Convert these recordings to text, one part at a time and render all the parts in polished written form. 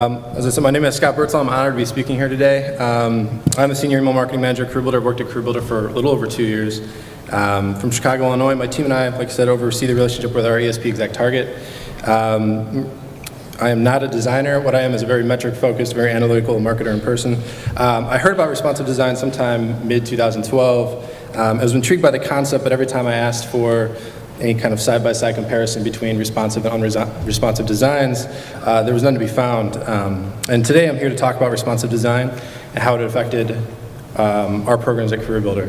As I said, my name is Scott Bertzel. I'm honored to be speaking here today. I'm the Senior Email Marketing Manager at CareerBuilder. I've worked at CareerBuilder for a little over 2 years. From Chicago, Illinois, my team and I, like I said, oversee the relationship with our ESP Exact Target. I am not a designer. What I am is a very metric-focused, very analytical marketer in person. I heard about responsive design sometime mid-2012. I was intrigued by the concept, but every time I asked for any kind of side-by-side comparison between responsive and unresponsive designs, there was none to be found. And today I'm here to talk about responsive design and how it affected our programs at CareerBuilder.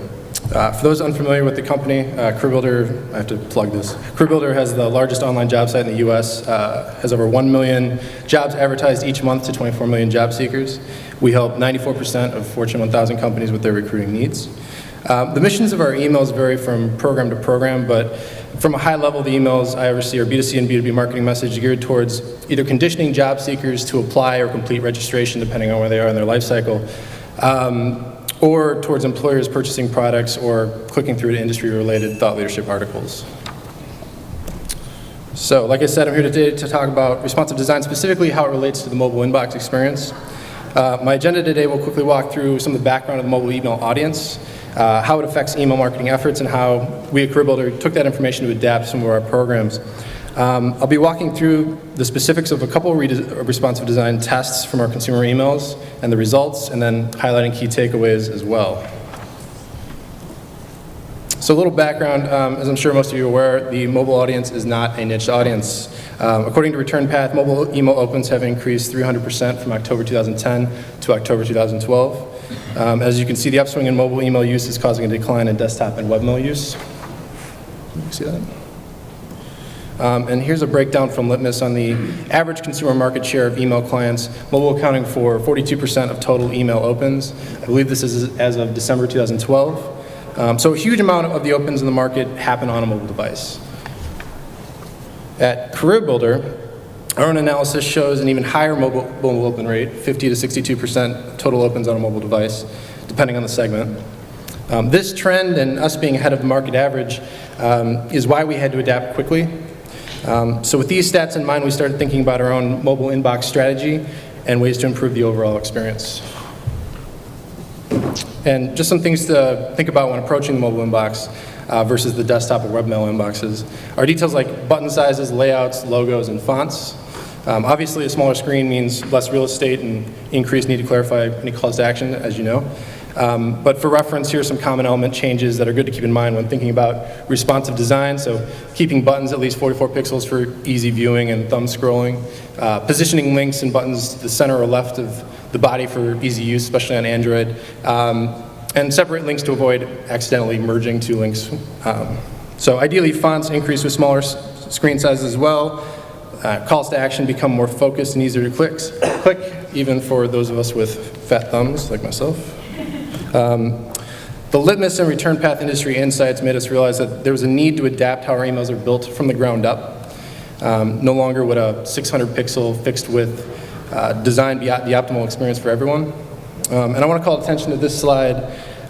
For those unfamiliar with the company, CareerBuilder, I have to plug this. CareerBuilder has the largest online job site in the US, has over 1 million jobs advertised each month to 24 million job seekers. We help 94% of Fortune 1000 companies with their recruiting needs. The missions of our emails vary from program to program, but from a high level, the emails I oversee are B2C and B2B marketing message geared towards either conditioning job seekers to apply or complete registration, depending on where they are in their life cycle, or towards employers purchasing products or clicking through to industry-related thought leadership articles. So, like I said, I'm here today to talk about responsive design, specifically how it relates to the mobile inbox experience. My agenda today will quickly walk through some of the background of the mobile email audience, how it affects email marketing efforts, and how we at CareerBuilder took that information to adapt some of our programs. I'll be walking through the specifics of a couple of responsive design tests from our consumer emails and the results, and then highlighting key takeaways as well. So a little background, as I'm sure most of you are aware, the mobile audience is not a niche audience. According to ReturnPath, mobile email opens have increased 300% from October 2010 to October 2012. As you can see, the upswing in mobile email use is causing a decline in desktop and webmail use. You can see that? And here's a breakdown from Litmus on the average consumer market share of email clients, mobile accounting for 42% of total email opens. I believe this is as of December 2012. So a huge amount of the opens in the market happen on a mobile device. At CareerBuilder, our own analysis shows an even higher mobile open rate, 50 to 62% total opens on a mobile device, depending on the segment. This trend and us being ahead of the market average is why we had to adapt quickly. So with these stats in mind, we started thinking about our own mobile inbox strategy and ways to improve the overall experience. And just some things to think about when approaching the mobile inbox versus the desktop or webmail inboxes are details like button sizes, layouts, logos, and fonts. Obviously, a smaller screen means less real estate and increased need to clarify any calls to action, as you know. But for reference, here are some common element changes that are good to keep in mind when thinking about responsive design. So keeping buttons at least 44 pixels for easy viewing and thumb scrolling. Positioning links and buttons to the center or left of the body for easy use, especially on Android. And separate links to avoid accidentally merging two links. So ideally, fonts increase with smaller screen sizes as well. Calls to action become more focused and easier to click, even for those of us with fat thumbs like myself. The Litmus and ReturnPath industry insights made us realize that there was a need to adapt how our emails are built from the ground up. No longer would a 600 pixel fixed width design be the optimal experience for everyone. And I want to call attention to this slide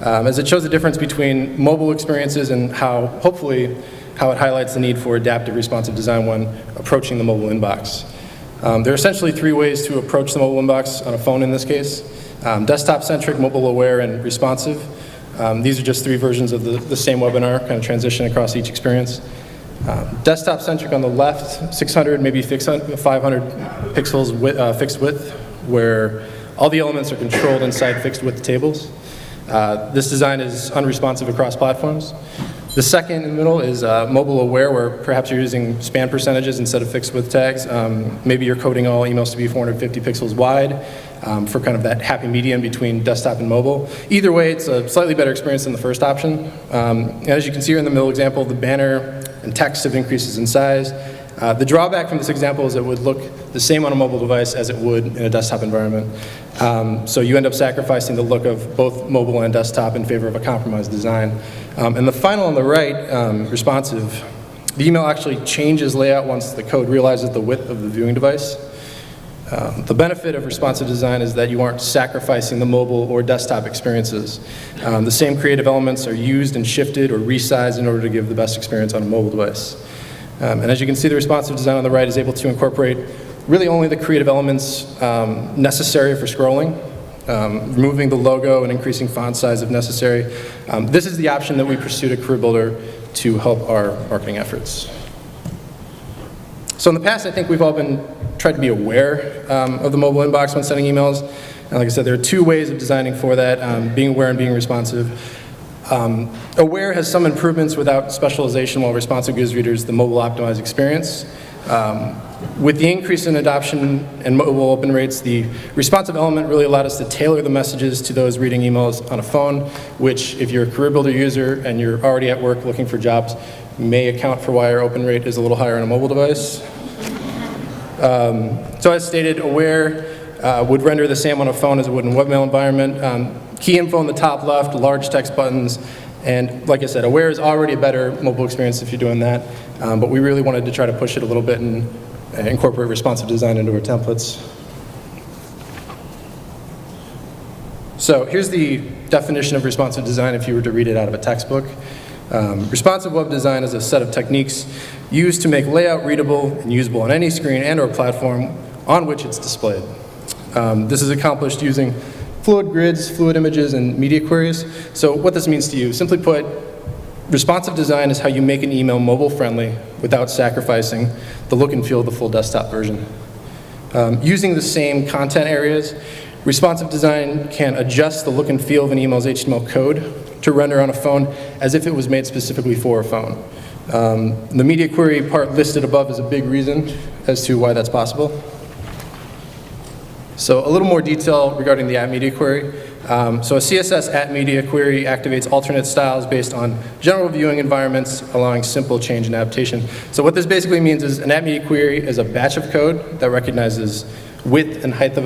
as it shows the difference between mobile experiences and how, hopefully, how it highlights the need for adaptive responsive design when approaching the mobile inbox. There are essentially three ways to approach the mobile inbox on a phone in this case. Desktop-centric, mobile-aware, and responsive. These are just three versions of the same webinar, kind of transition across each experience. Desktop-centric on the left, 600, maybe 500 pixels fixed width, where all the elements are controlled inside fixed width tables. This design is unresponsive across platforms. The second in the middle is mobile aware, where perhaps you're using span percentages instead of fixed width tags. Maybe you're coding all emails to be 450 pixels wide for kind of that happy medium between desktop and mobile. Either way, it's a slightly better experience than the first option. As you can see here in the middle example, the banner and text have increases in size. The drawback from this example is it would look the same on a mobile device as it would in a desktop environment. So you end up sacrificing the look of both mobile and desktop in favor of a compromised design. And the final on the right, responsive, the email actually changes layout once the code realizes the width of the viewing device. The benefit of responsive design is that you aren't sacrificing the mobile or desktop experiences. The same creative elements are used and shifted or resized in order to give the best experience on a mobile device. And as you can see, the responsive design on the right is able to incorporate really only the creative elements necessary for scrolling, removing the logo and increasing font size if necessary. This is the option that we pursued at Career Builder to help our marketing efforts. So in the past, I think we've all tried to be aware of the mobile inbox when sending emails. And like I said, there are two ways of designing for that, being aware and being responsive. Aware has some improvements without specialization, while responsive gives readers the mobile optimized experience. With the increase in adoption and mobile open rates, the responsive element really allowed us to tailor the messages to those reading emails on a phone, which if you're a Career Builder user and you're already at work looking for jobs, may account for why our open rate is a little higher on a mobile device. So as stated, Aware would render the same on a phone as it would in a webmail environment. Key info in the top left, large text buttons, and like I said, Aware is already a better mobile experience if you're doing that, but we really wanted to try to push it a little bit and incorporate responsive design into our templates. So here's the definition of responsive design if you were to read it out of a textbook. Responsive web design is a set of techniques used to make layout readable and usable on any screen and or platform on which it's displayed. This is accomplished using fluid grids, fluid images, and media queries. So what this means to you, simply put, responsive design is how you make an email mobile friendly without sacrificing the look and feel of the full desktop version. Using the same content areas, responsive design can adjust the look and feel of an email's HTML code to render on a phone as if it was made specifically for a phone. The media query part listed above is a big reason as to why that's possible. So a little more detail regarding the @media query. So a CSS @media query activates alternate styles based on general viewing environments, allowing simple change and adaptation. So what this basically means is an @media query is a batch of code that recognizes width and height of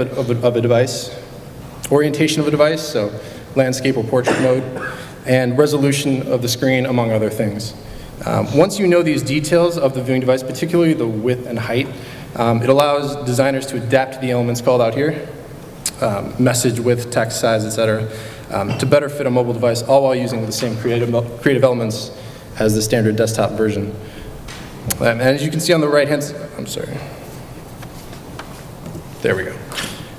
a device, orientation of a device, so landscape or portrait mode, and resolution of the screen, among other things. Once you know these details of the viewing device, particularly the width and height, it allows designers to adapt the elements called out here, message width, text size, etc., to better fit a mobile device, all while using the same creative elements as the standard desktop version. And as you can see on the right-hand side, there we go.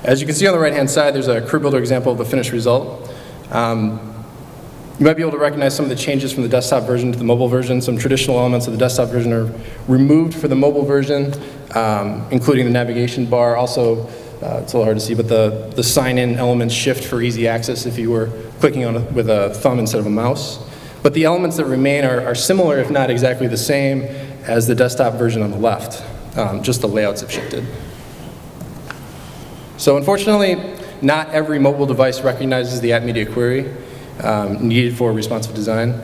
As you can see on the right-hand side, there's a Career Builder example of the finished result. You might be able to recognize some of the changes from the desktop version to the mobile version. Some traditional elements of the desktop version are removed for the mobile version, including the navigation bar. Also, it's a little hard to see, but the sign-in elements shift for easy access if you were clicking on it with a thumb instead of a mouse. But the elements that remain are similar, if not exactly the same, as the desktop version on the left. Just the layouts have shifted. So unfortunately, not every mobile device recognizes the @media query needed for responsive design.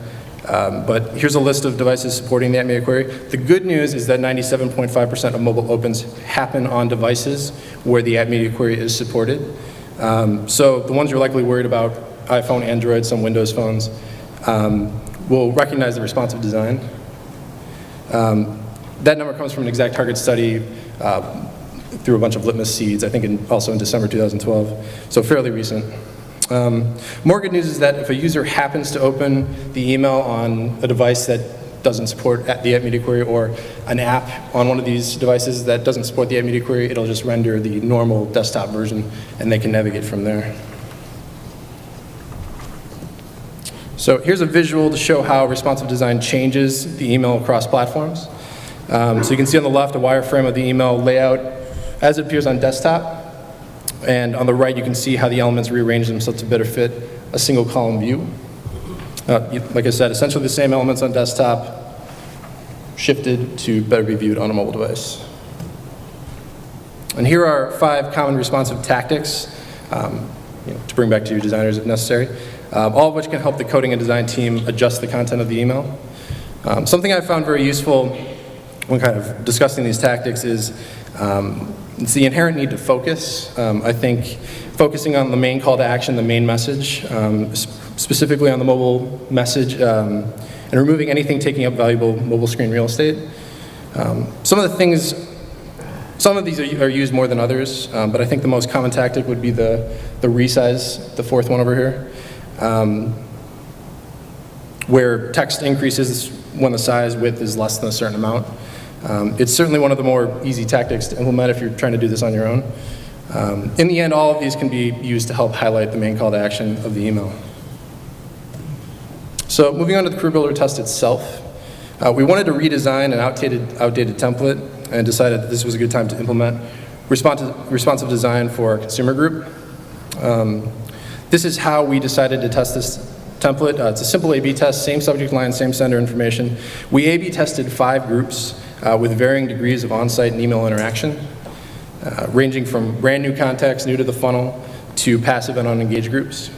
But here's a list of devices supporting the @media query. The good news is that 97.5% of mobile opens happen on devices where the @media query is supported. So the ones you're likely worried about, iPhone, Android, some Windows phones, will recognize the responsive design. That number comes from an exact target study through a bunch of litmus seeds, I think also in December 2012, so fairly recent. More good news is that if a user happens to open the email on a device that doesn't support the @media query, or an app on one of these devices that doesn't support the @media query, it'll just render the normal desktop version and they can navigate from there. So here's a visual to show how responsive design changes the email across platforms. So you can see on the left a wireframe of the email layout as it appears on desktop. And on the right, you can see how the elements rearrange themselves to better fit a single column view. Like I said, essentially the same elements on desktop shifted to better be viewed on a mobile device. And here are 5 common responsive tactics to bring back to your designers if necessary, all of which can help the coding and design team adjust the content of the email. Something I found very useful when kind of discussing these tactics is it's the inherent need to focus. I think focusing on the main call to action, the main message, specifically on the mobile message, and removing anything taking up valuable mobile screen real estate. Some of these are used more than others, but I think the most common tactic would be the resize, the 4th one over here, where text increases when the size width is less than a certain amount. It's certainly one of the more easy tactics to implement if you're trying to do this on your own. In the end, all of these can be used to help highlight the main call to action of the email. So moving on to the career builder test itself, we wanted to redesign an outdated template and decided that this was a good time to implement responsive design for our consumer group. This is how we decided to test this template. It's a simple A/B test, same subject line, same sender information. We A/B tested 5 groups with varying degrees of on-site and email interaction, ranging from brand new contacts, new to the funnel, to passive and unengaged groups.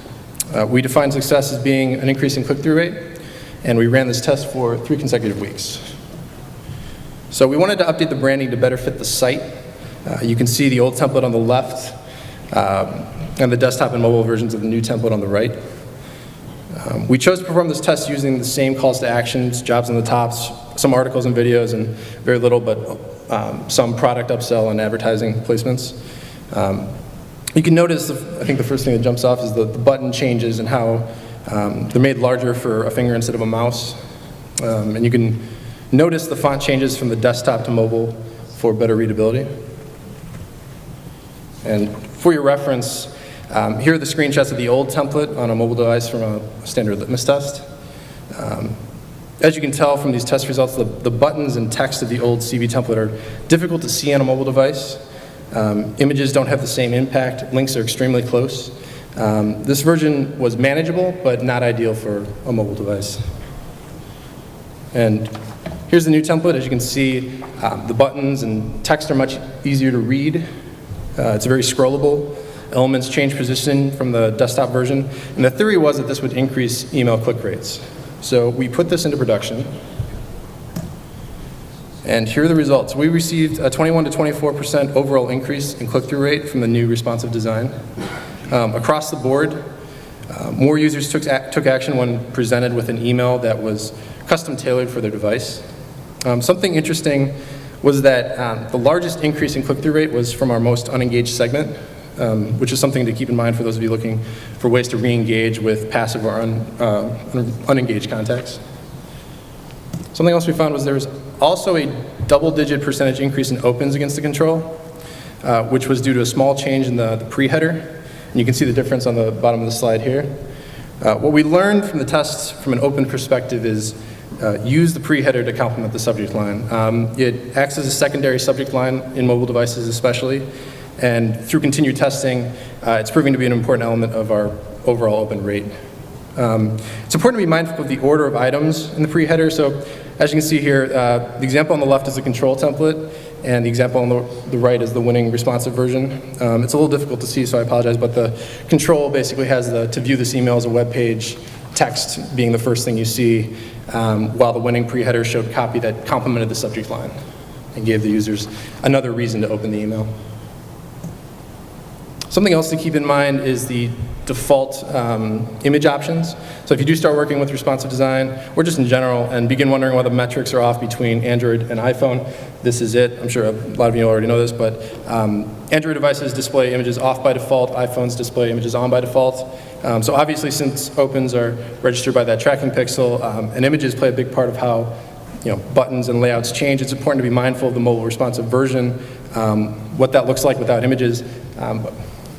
We defined success as being an increase in click-through rate, and we ran this test for 3 consecutive weeks. So we wanted to update the branding to better fit the site. You can see the old template on the left, and the desktop and mobile versions of the new template on the right. We chose to perform this test using the same calls to actions, jobs on the tops, some articles and videos, and very little, but some product upsell and advertising placements. You can notice, I think the first thing that jumps off is the button changes and how they're made larger for a finger instead of a mouse. And you can notice the font changes from the desktop to mobile for better readability. And for your reference, here are the screenshots of the old template on a mobile device from a standard litmus test. As you can tell from these test results, the buttons and text of the old CB template are difficult to see on a mobile device. Images don't have the same impact. Links are extremely close. This version was manageable, but not ideal for a mobile device. And here's the new template. As you can see, the buttons and text are much easier to read. It's very scrollable. Elements change position from the desktop version. And the theory was that this would increase email click rates. So we put this into production. And here are the results. We received a 21 to 24% overall increase in click-through rate from the new responsive design. Across the board, more users took action when presented with an email that was custom tailored for their device. Something interesting was that the largest increase in click-through rate was from our most unengaged segment, which is something to keep in mind for those of you looking for ways to re-engage with passive or unengaged contacts. Something else we found was there was also a double-digit percentage increase in opens against the control, which was due to a small change in the pre-header. And you can see the difference on the bottom of the slide here. What we learned from the tests from an open perspective is use the pre-header to complement the subject line. It acts as a secondary subject line in mobile devices especially, and through continued testing, it's proving to be an important element of our overall open rate. It's important to be mindful of the order of items in the pre-header. So as you can see here, the example on the left is the control template, and the example on the right is the winning responsive version. It's a little difficult to see, so I apologize, but the control basically has the to view this email as a web page, text being the first thing you see, while the winning pre-header showed copy that complemented the subject line and gave the users another reason to open the email. Something else to keep in mind is the default image options. So if you do start working with responsive design, or just in general, and begin wondering why the metrics are off between Android and iPhone, this is it. I'm sure a lot of you already know this, but Android devices display images off by default, iPhones display images on by default. So obviously, since opens are registered by that tracking pixel, and images play a big part of how buttons and layouts change, it's important to be mindful of the mobile responsive version, what that looks like without images.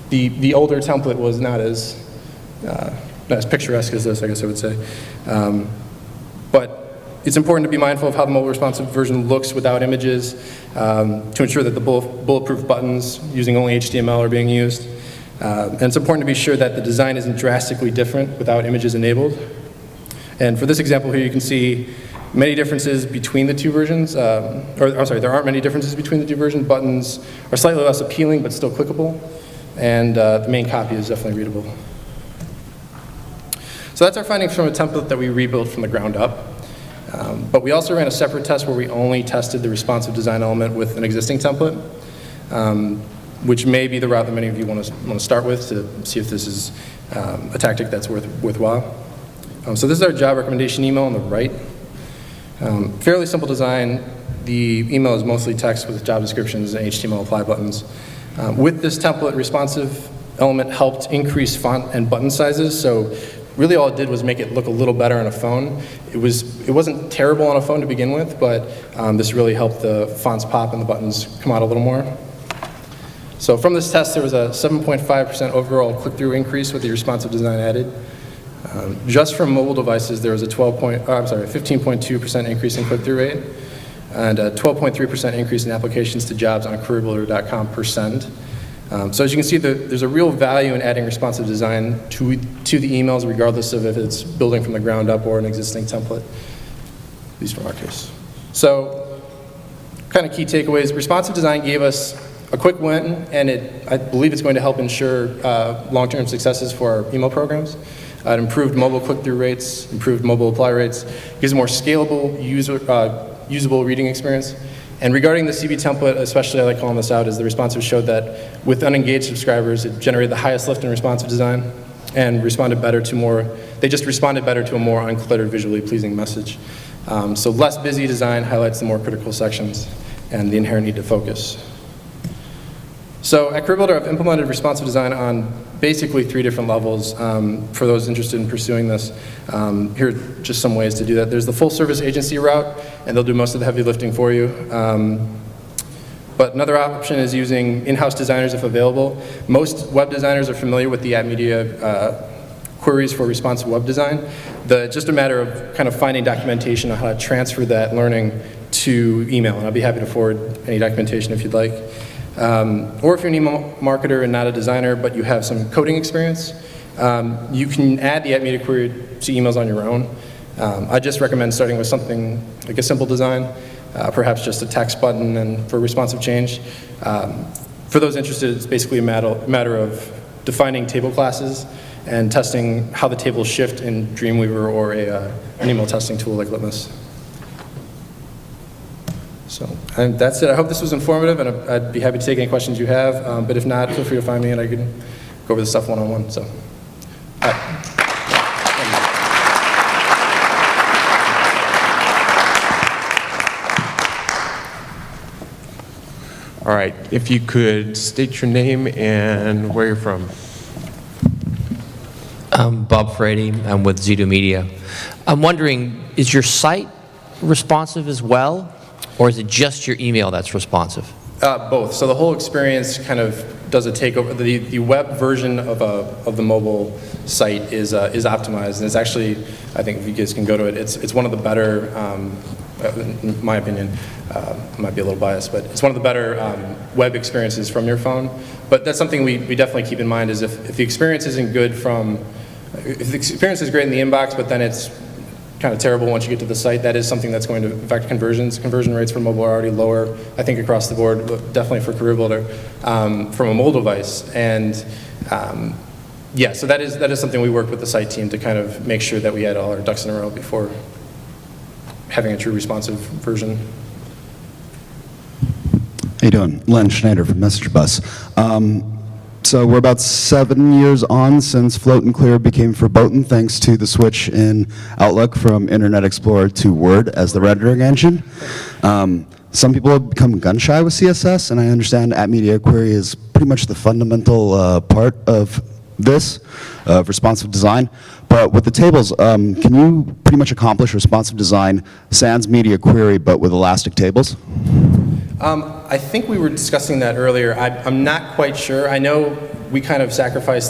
The older template was not as picturesque as this, I guess I would say. But it's important to be mindful of how the mobile responsive version looks without images to ensure that the bulletproof buttons using only HTML are being used. And it's important to be sure that the design isn't drastically different without images enabled. And for this example here, you can see many differences between the two versions. There aren't many differences between the two versions. Buttons are slightly less appealing, but still clickable. And the main copy is definitely readable. So that's our findings from a template that we rebuilt from the ground up. But we also ran a separate test where we only tested the responsive design element with an existing template, which may be the route that many of you want to start with to see if this is a tactic that's worthwhile. So this is our job recommendation email on the right. Fairly simple design. The email is mostly text with job descriptions and HTML apply buttons. With this template, responsive element helped increase font and button sizes. So really all it did was make it look a little better on a phone. It wasn't terrible on a phone to begin with, but this really helped the fonts pop and the buttons come out a little more. So from this test, there was a 7.5% overall click-through increase with the responsive design added. Just from mobile devices, there was a 15.2% increase in click-through rate, and a 12.3% increase in applications to jobs on careerbuilder.com per send. So as you can see, there's a real value in adding responsive design to the emails, regardless of if it's building from the ground up or an existing template, at least from our case. So kind of key takeaways. Responsive design gave us a quick win, and I believe it's going to help ensure long-term successes for our email programs. It improved mobile click-through rates, improved mobile apply rates, gives a more scalable, usable reading experience. And regarding the CB template, especially I like calling this out, is the responsive showed that with unengaged subscribers, it generated the highest lift in responsive design and responded better to they just responded better to a more uncluttered, visually pleasing message. So less busy design highlights the more critical sections and the inherent need to focus. So at CareerBuilder, I've implemented responsive design on basically 3 different levels for those interested in pursuing this. Here are just some ways to do that. There's the full service agency route, and they'll do most of the heavy lifting for you. But another option is using in-house designers if available. Most web designers are familiar with the Media queries for responsive web design. Just a matter of kind of finding documentation on how to transfer that learning to email, and I'll be happy to forward any documentation if you'd like. Or if you're an email marketer and not a designer, but you have some coding experience, you can add the Media query to emails on your own. I just recommend starting with something like a simple design, perhaps just a text button and for responsive change. For those interested, it's basically a matter of defining table classes and testing how the tables shift in Dreamweaver or an email testing tool like Litmus. So, and that's it. I hope this was informative, and I'd be happy to take any questions you have. But if not, feel free to find me, and I can go over the stuff one-on-one. So, all right. All right. If you could state your name and where you're from. I'm Bob Frady. I'm with Zito Media. I'm wondering, is your site responsive as well? Or is it just your email that's responsive? Both. So the whole experience kind of does a takeover. The web version of the mobile site is optimized, and it's actually, I think if you guys can go to it, it's one of the better, in my opinion, I might be a little biased, but it's one of the better web experiences from your phone. But that's something we definitely keep in mind is if the experience isn't good if the experience is great in the inbox, but then it's kind of terrible once you get to the site, that is something that's going to affect conversions. Conversion rates for mobile are already lower, I think, across the board, but definitely for CareerBuilder, from a mobile device. And yeah, so that is something we worked with the site team to kind of make sure that we had all our ducks in a row before having a true responsive version. How you doing? Len Schneider from MessageBus. So we're about 7 years on since Float and Clear became verboten, thanks to the switch in Outlook from Internet Explorer to Word as the rendering engine. Some people have become gun-shy with CSS, and I understand Media query is pretty much the fundamental part of this, responsive design. But with the tables, can you pretty much accomplish responsive design sans Media query, but with elastic tables? I think we were discussing that earlier. I'm not quite sure. I know we kind of sacrifice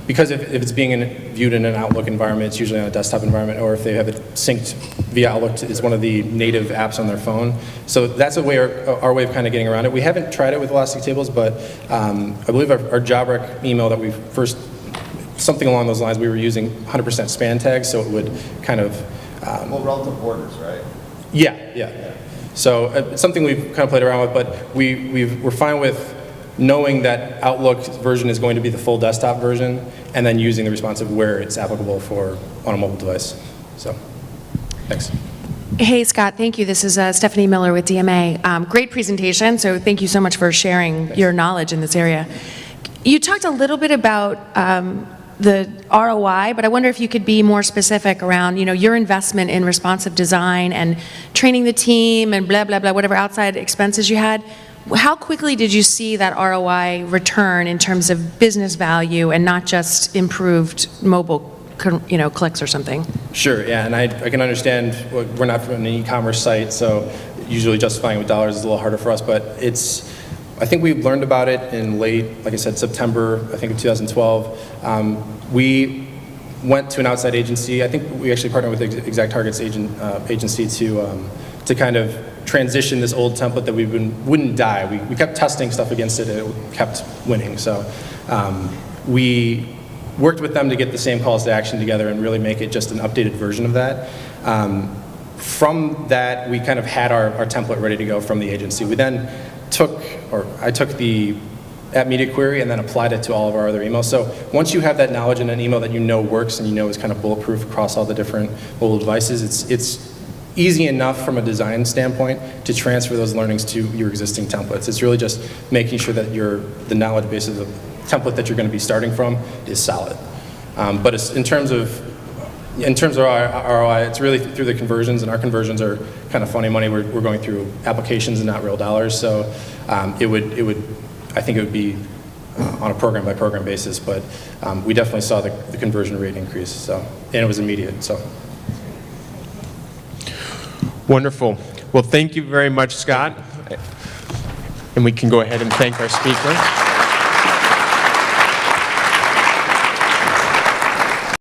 because if it's being viewed in an Outlook environment, it's usually on a desktop environment, or if they have it synced via Outlook, it's one of the native apps on their phone. So that's a way, our way of kind of getting around it. We haven't tried it with elastic tables, but I believe our job rec email that we first, something along those lines, we were using 100% span tags, so it would kind of... well, relative borders, right? Yeah. So it's something we've kind of played around with, but we're fine with knowing that Outlook version is going to be the full desktop version, and then using the responsive where it's applicable on a mobile device. So, thanks. Hey, Scott, thank you. This is Stephanie Miller with DMA. Great presentation, so thank you so much for sharing your knowledge in this area. You talked a little bit about the ROI, but I wonder if you could be more specific around, your investment in responsive design and training the team and blah, blah, blah, whatever outside expenses you had. How quickly did you see that ROI return in terms of business value and not just improved mobile clicks or something. Sure, yeah, and I can understand, we're not from an e-commerce site, so usually justifying with dollars is a little harder for us, but I think we learned about it in late, like I said, September, I think of 2012. We went to an outside agency. I think we actually partnered with the Exact Target's agency to kind of transition this old template that wouldn't die. We kept testing stuff against it, and it kept winning. So we worked with them to get the same calls to action together and really make it just an updated version of that. From that, we kind of had our template ready to go from the agency. We then I took the @media query and then applied it to all of our other emails. So once you have that knowledge in an email that you know works and you know is kind of bulletproof across all the different mobile devices, it's easy enough from a design standpoint to transfer those learnings to your existing templates. It's really just making sure that the knowledge base of the template that you're going to be starting from is solid. But in terms of our ROI, it's really through the conversions, and our conversions are kind of funny money. We're going through applications and not real dollars, so I think it would be on a program by program basis, but we definitely saw the conversion rate increase, so, and it was immediate. So. Wonderful. Well, thank you very much, Scott. And we can go ahead and thank our speaker.